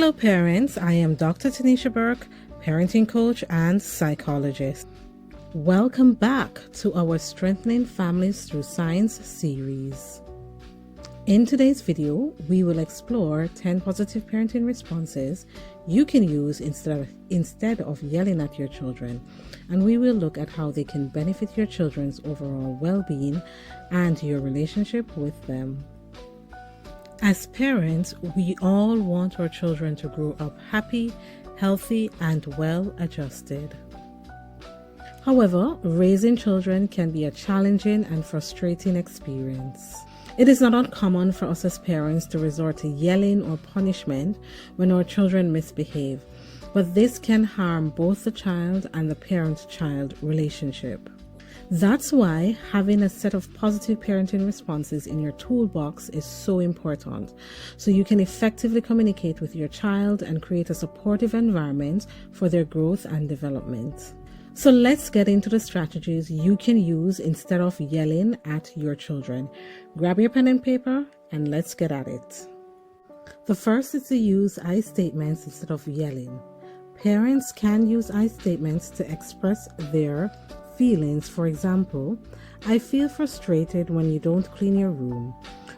Hello parents, I am Dr. Taniesha Burke, parenting coach and psychologist. Welcome back to our Strengthening Families Through Science series. In today's video, we will explore 10 positive parenting responses you can use instead of yelling at your children, and we will look at how they can benefit your children's overall well-being and your relationship with them. As parents, we all want our children to grow up happy, healthy, and well-adjusted. However, raising children can be a challenging and frustrating experience. It is not uncommon for us as parents to resort to yelling or punishment when our children misbehave, but this can harm both the child and the parent-child relationship. That's why having a set of positive parenting responses in your toolbox is so important, so you can effectively communicate with your child and create a supportive environment for their growth and development. So let's get into the strategies you can use instead of yelling at your children. Grab your pen and paper and let's get at it. The first is to use I statements instead of yelling. Parents can use I statements to express their feelings. For example, I feel frustrated when you don't clean your room,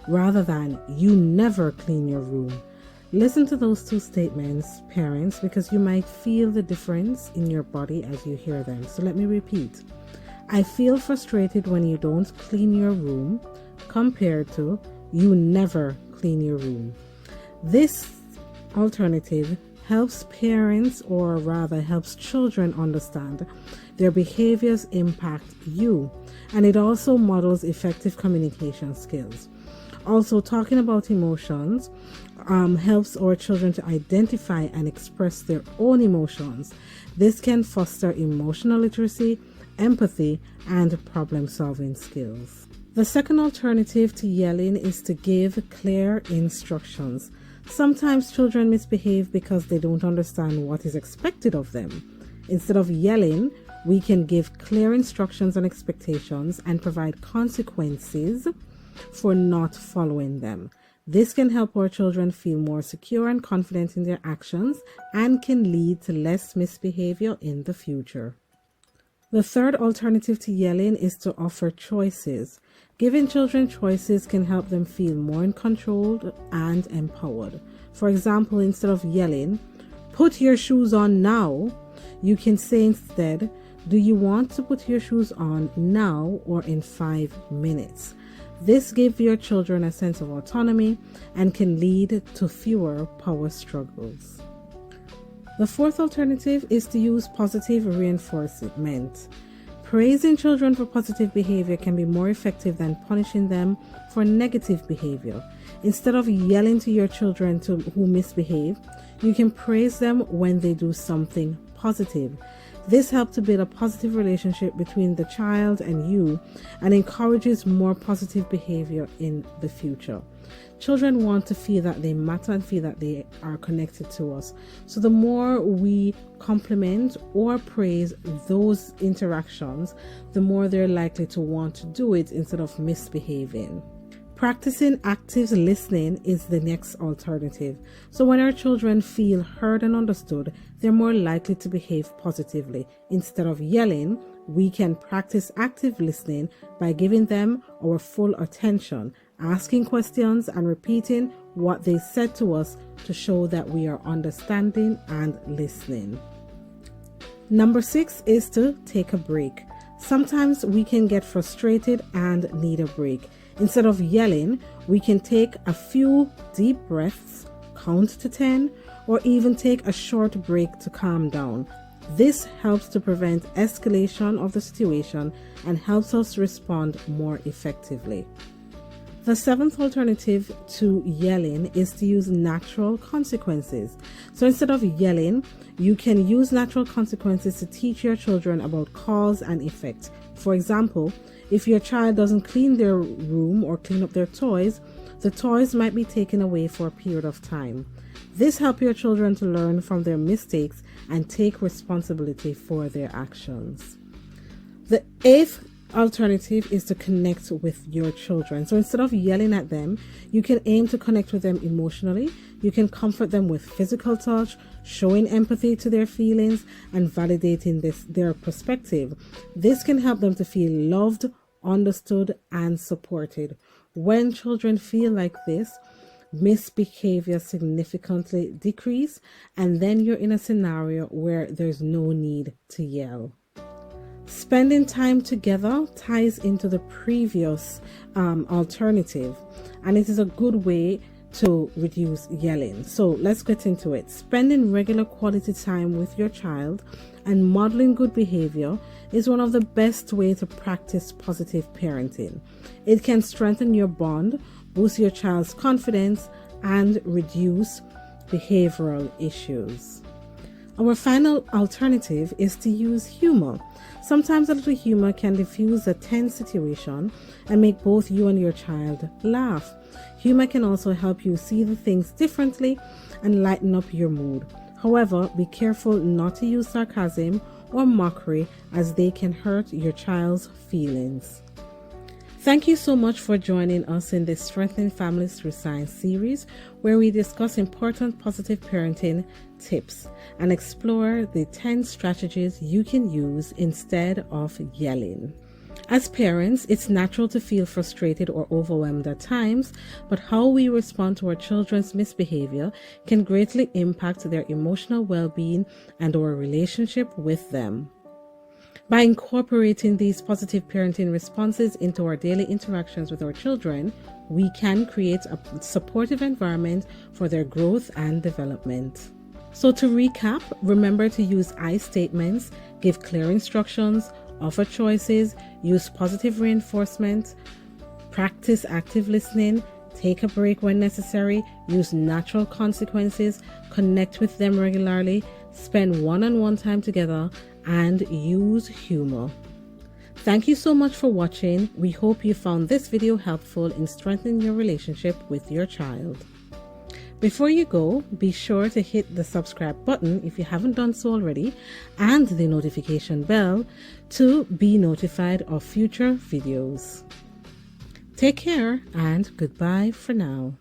rather than you never clean your room. Listen to those two statements, parents, because you might feel the difference in your body as you hear them. So let me repeat. I feel frustrated when you don't clean your room compared to you never clean your room. This alternative helps parents, or rather helps children, understand their behaviors impact you, and it also models effective communication skills. Also, talking about emotions helps our children to identify and express their own emotions. This can foster emotional literacy, empathy, and problem-solving skills. The second alternative to yelling is to give clear instructions. Sometimes children misbehave because they don't understand what is expected of them. Instead of yelling, we can give clear instructions and expectations and provide consequences for not following them. This can help our children feel more secure and confident in their actions and can lead to less misbehavior in the future. The third alternative to yelling is to offer choices. Giving children choices can help them feel more in control and empowered. For example, instead of yelling, "Put your shoes on now," you can say instead, "Do you want to put your shoes on now or in 5 minutes?" This gives your children a sense of autonomy and can lead to fewer power struggles. The fourth alternative is to use positive reinforcement. Praising children for positive behavior can be more effective than punishing them for negative behavior. Instead of yelling to your children who misbehave, you can praise them when they do something positive. This helps to build a positive relationship between the child and you and encourages more positive behavior in the future. Children want to feel that they matter and feel that they are connected to us. So the more we compliment or praise those interactions, the more they're likely to want to do it instead of misbehaving. Practicing active listening is the next alternative. So when our children feel heard and understood, they're more likely to behave positively. Instead of yelling, we can practice active listening by giving them our full attention, asking questions and repeating what they said to us to show that we are understanding and listening. Number 6 is to take a break. Sometimes we can get frustrated and need a break. Instead of yelling, we can take a few deep breaths, count to 10, or even take a short break to calm down. This helps to prevent escalation of the situation and helps us respond more effectively. The seventh alternative to yelling is to use natural consequences. So instead of yelling, you can use natural consequences to teach your children about cause and effect. For example, if your child doesn't clean their room or clean up their toys, the toys might be taken away for a period of time. This helps your children to learn from their mistakes and take responsibility for their actions. The eighth alternative is to connect with your children. So instead of yelling at them, you can aim to connect with them emotionally. You can comfort them with physical touch, showing empathy to their feelings, and validating their perspective. This can help them to feel loved, understood, and supported. When children feel like this, misbehavior significantly decrease, and then you're in a scenario where there's no need to yell. Spending time together ties into the previous alternative, and it is a good way to reduce yelling. So let's get into it. Spending regular quality time with your child and modeling good behavior is one of the best ways to practice positive parenting. It can strengthen your bond, boost your child's confidence, and reduce behavioral issues. Our final alternative is to use humor. Sometimes a little humor can diffuse a tense situation and make both you and your child laugh. Humor can also help you see the things differently and lighten up your mood. However, be careful not to use sarcasm or mockery, as they can hurt your child's feelings. Thank you so much for joining us in this Strengthening Families Through Science series, where we discuss important positive parenting tips and explore the 10 strategies you can use instead of yelling. As parents, it's natural to feel frustrated or overwhelmed at times, but how we respond to our children's misbehavior can greatly impact their emotional well-being and our relationship with them. By incorporating these positive parenting responses into our daily interactions with our children, we can create a supportive environment for their growth and development. So to recap, remember to use I statements, give clear instructions, offer choices, use positive reinforcement, practice active listening, take a break when necessary, use natural consequences, connect with them regularly, spend one-on-one time together, and use humor. Thank you so much for watching. We hope you found this video helpful in strengthening your relationship with your child. Before you go, be sure to hit the subscribe button if you haven't done so already, and the notification bell to be notified of future videos. Take care and goodbye for now.